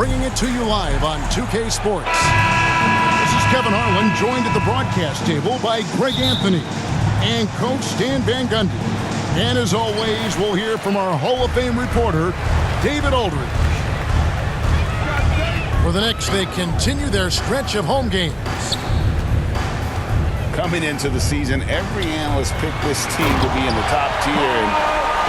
bringing it to you live on 2K Sports. This is Kevin Harlan, joined at the broadcast table by Greg Anthony and Coach Stan Van Gundy. And as always, we'll hear from our Hall of Fame reporter, David Aldridge. For the Knicks, they continue their stretch of home games. Coming into the season, every analyst picked this team to be in the top tier, and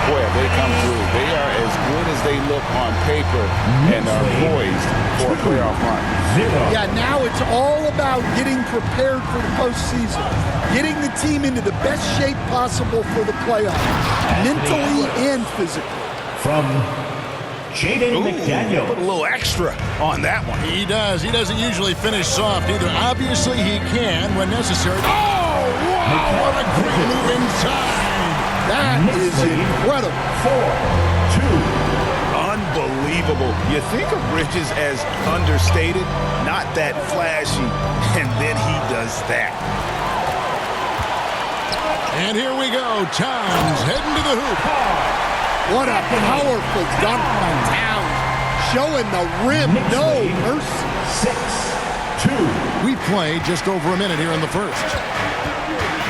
boy, have they come through. They are as good as they look on paper and are poised for a playoff run. Yeah, now it's all about getting prepared for the postseason, getting the team into the best shape possible for the playoffs, mentally and physically. From Jaden McDaniel. Put a little extra on that one. He does. He doesn't usually finish soft either. Obviously, he can when necessary. Oh, wow, what a great move inside. That is incredible. 4-2. Unbelievable. You think of Bridges as understated, not that flashy, and then he does that. And here we go. Towns heading to the hoop. What a powerful dunk by Towns. Showing the rim no mercy. 6-2. We play just over a minute here in the first.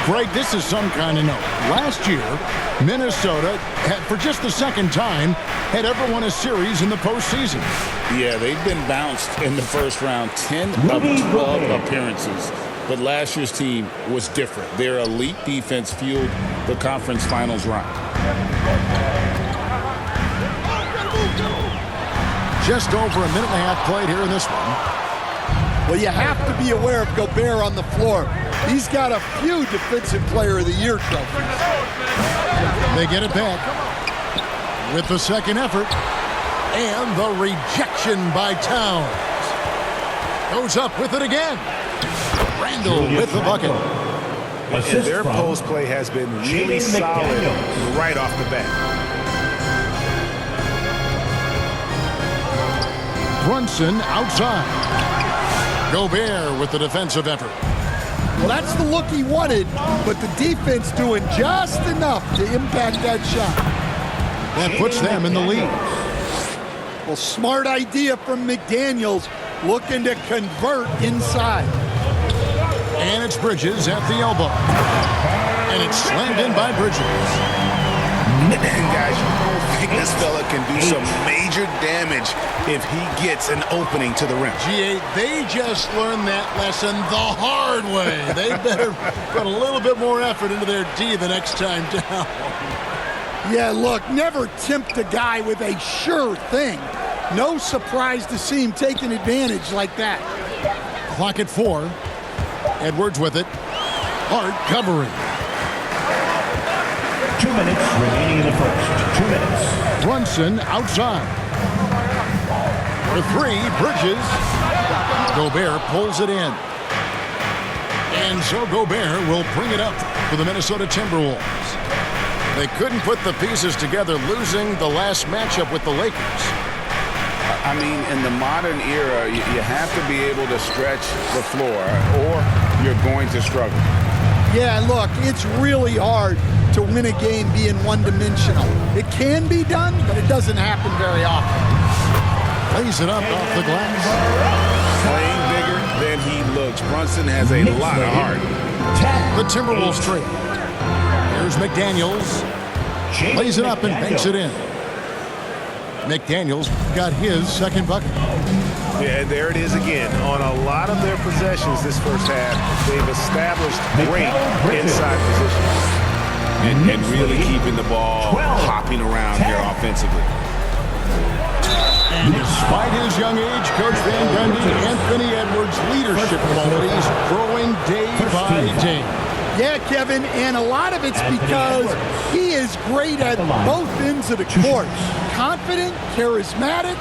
Greg, this is some kind of note. Last year, Minnesota, for just the second time, had ever won a series in the postseason. Yeah, they've been bounced in the first round, 10 of 12 appearances. But last year's team was different. Their elite defense fueled the conference finals run. Just over a minute and a half played here in this one. Well, you have to be aware of Gobert on the floor. He's got a few Defensive Player of the Year trophies. They get it back with the second effort. And the rejection by Towns. Goes up with it again. Randall with the bucket. And their post play has been really solid right off the bat. Brunson outside. Gobert with the defensive effort. Well, that's the look he wanted, but the defense doing just enough to impact that shot. That puts them in the lead. Well, smart idea from McDaniels, looking to convert inside. And it's Bridges at the elbow. And it's slammed in by Bridges. And guys, I think this fella can do some major damage if he gets an opening to the rim. G8, they just learned that lesson the hard way. They better put a little bit more effort into their D the next time down. Yeah, look, never tempt a guy with a sure thing. No surprise to see him taking advantage like that. Clock at 4. Edwards with it. Hard covering. 2 minutes remaining in the first. 2 minutes. Brunson outside. For 3, Bridges. Gobert pulls it in. And so Gobert will bring it up for the Minnesota Timberwolves. They couldn't put the pieces together, losing the last matchup with the Lakers. I mean, in the modern era, you have to be able to stretch the floor or you're going to struggle. Yeah, look, it's really hard to win a game being one-dimensional. It can be done, but it doesn't happen very often. Plays it up off the glass. Playing bigger than he looks. Brunson has a lot of heart. The Timberwolves trade. Here's McDaniels. Plays it up and banks it in. McDaniels got his second bucket. Yeah, there it is again. On a lot of their possessions this first half, they've established great inside positions. And really keeping the ball hopping around here offensively. And despite his young age, Coach Van Gundy, Anthony Edwards' leadership qualities growing day by day. Yeah, Kevin, and a lot of it's because he is great at both ends of the court. Confident, charismatic,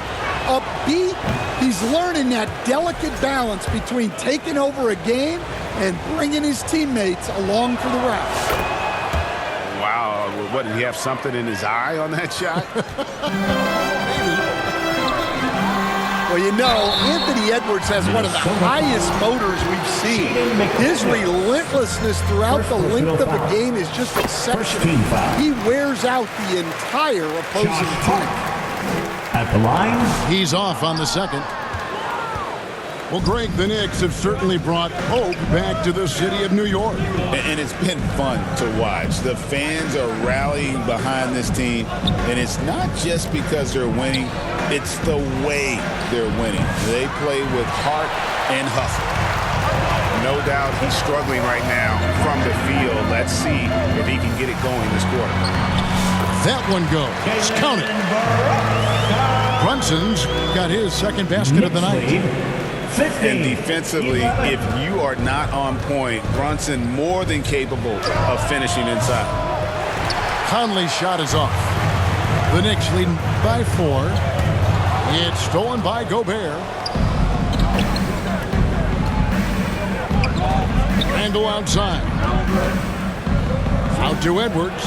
upbeat. He's learning that delicate balance between taking over a game and bringing his teammates along for the ride. Wow, what, did he have something in his eye on that shot? Well, you know, Anthony Edwards has one of the highest motors we've seen. His relentlessness throughout the length of the game is just exceptional. He wears out the entire opposing team. At the line, He's off on the second. Well, Greg, the Knicks have certainly brought hope back to the city of New York. And it's been fun to watch. The fans are rallying behind this team, and it's not just because they're winning, it's the way they're winning. They play with heart and hustle. No doubt he's struggling right now from the field. Let's see if he can get it going this quarter. That one goes. Count it. Brunson's got his second basket of the night. And defensively, if you are not on point, Brunson more than capable of finishing inside. Conley's shot is off. The Knicks leading by 4. It's stolen by Gobert. Randle outside. Out to Edwards.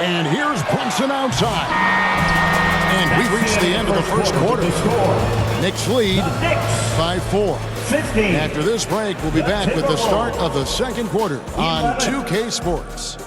And here's Brunson outside. And we reached the end of the first quarter. Knicks lead 5-4. After this break, we'll be back with the start of the second quarter on 2K Sports.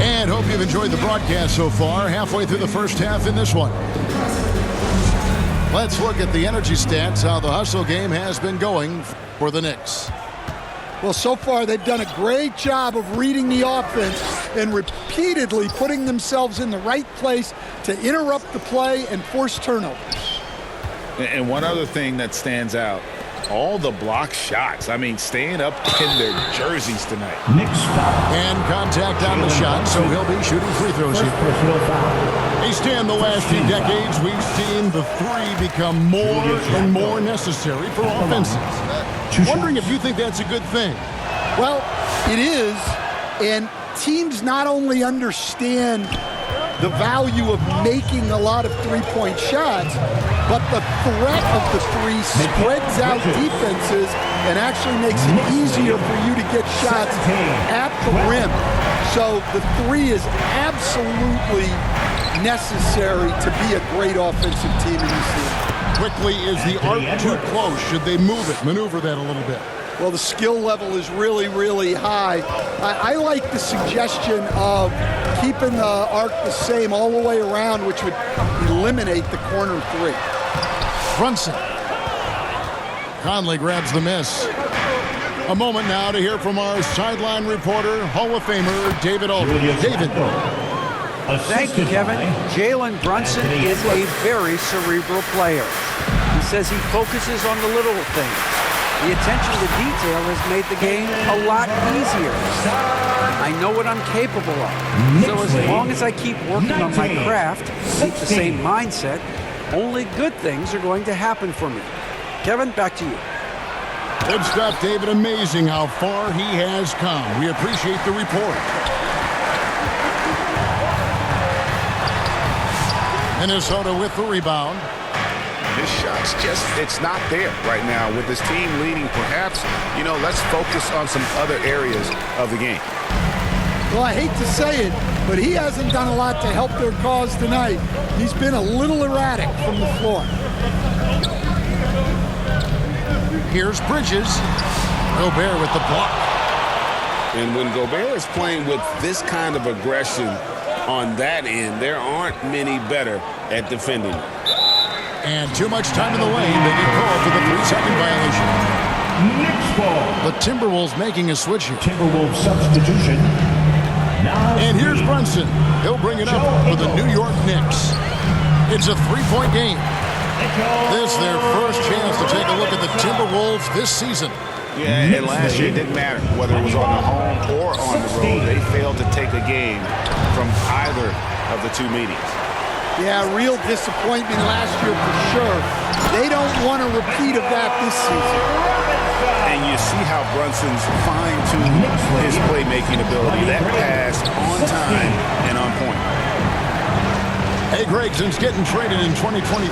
And hope you've enjoyed the broadcast so far. Halfway through the first half in this one. Let's look at the energy stats, how the hustle game has been going for the Knicks. Well, so far they've done a great job of reading the offense and repeatedly putting themselves in the right place to interrupt the play and force turnovers. And one other thing that stands out, all the block shots. I mean, staying up in their jerseys tonight. And contact on the shot, so he'll be shooting free throws here. Hey, Stan, the last few decades, we've seen the three become more and more necessary for offenses. Wondering if you think that's a good thing. Well, it is, and teams not only understand the value of making a lot of three-point shots, but the threat of the three spreads out defenses and actually makes it easier for you to get shots at the rim. So the three is absolutely necessary to be a great offensive team in this league. Quickly, is the arc too close? Should they move it, maneuver that a little bit? Well, the skill level is really, really high. I like the suggestion of keeping the arc the same all the way around, which would eliminate the corner three. Brunson. Conley grabs the miss. A moment now to hear from our sideline reporter, Hall of Famer David Aldridge. David. Thank you, Kevin. Jalen Brunson is a very cerebral player. He says he focuses on the little things. The attention to detail has made the game a lot easier. I know what I'm capable of. So as long as I keep working on my craft, keep the same mindset, only good things are going to happen for me. Kevin, back to you. Good stuff, David. Amazing how far he has come. We appreciate the report. Minnesota with the rebound. His shot's just, it's not there right now. With his team leading, perhaps, let's focus on some other areas of the game. Well, I hate to say it, but he hasn't done a lot to help their cause tonight. He's been a little erratic from the floor. Here's Bridges. Gobert with the block. And when Gobert is playing with this kind of aggression on that end, there aren't many better at defending. And too much time in the lane. They get called for the 3-second violation. Knicks ball. The Timberwolves making a switch here. Timberwolves substitution. Now And here's Brunson. He'll bring it up for the New York Knicks. It's a 3-point game. This is their first chance to take a look at the Timberwolves this season. Yeah, and last year it didn't matter whether it was on the home or on the road. They failed to take a game from either of the two meetings. Yeah, real disappointment last year for sure. They don't want a repeat of that this season. And you see how Brunson's fine-tuned his playmaking ability. That pass on time and on point. Hey, Gregson's getting traded in 2023.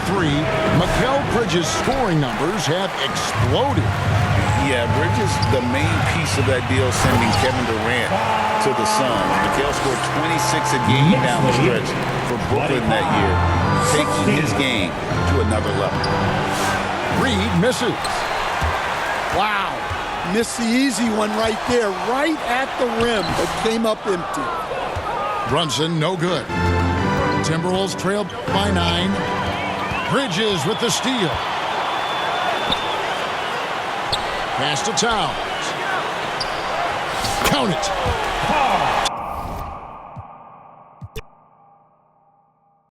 Mikal Bridges' scoring numbers have exploded. Yeah, Bridges, the main piece of that deal, sending Kevin Durant to the Suns. Mikal scored 26 a game down the stretch for Brooklyn that year, taking his game to another level. Reed misses. Wow. Missed the easy one right there, right at the rim, but came up empty. Brunson, no good. Timberwolves trail by 9. Bridges with the steal. Pass to Towns. Count it.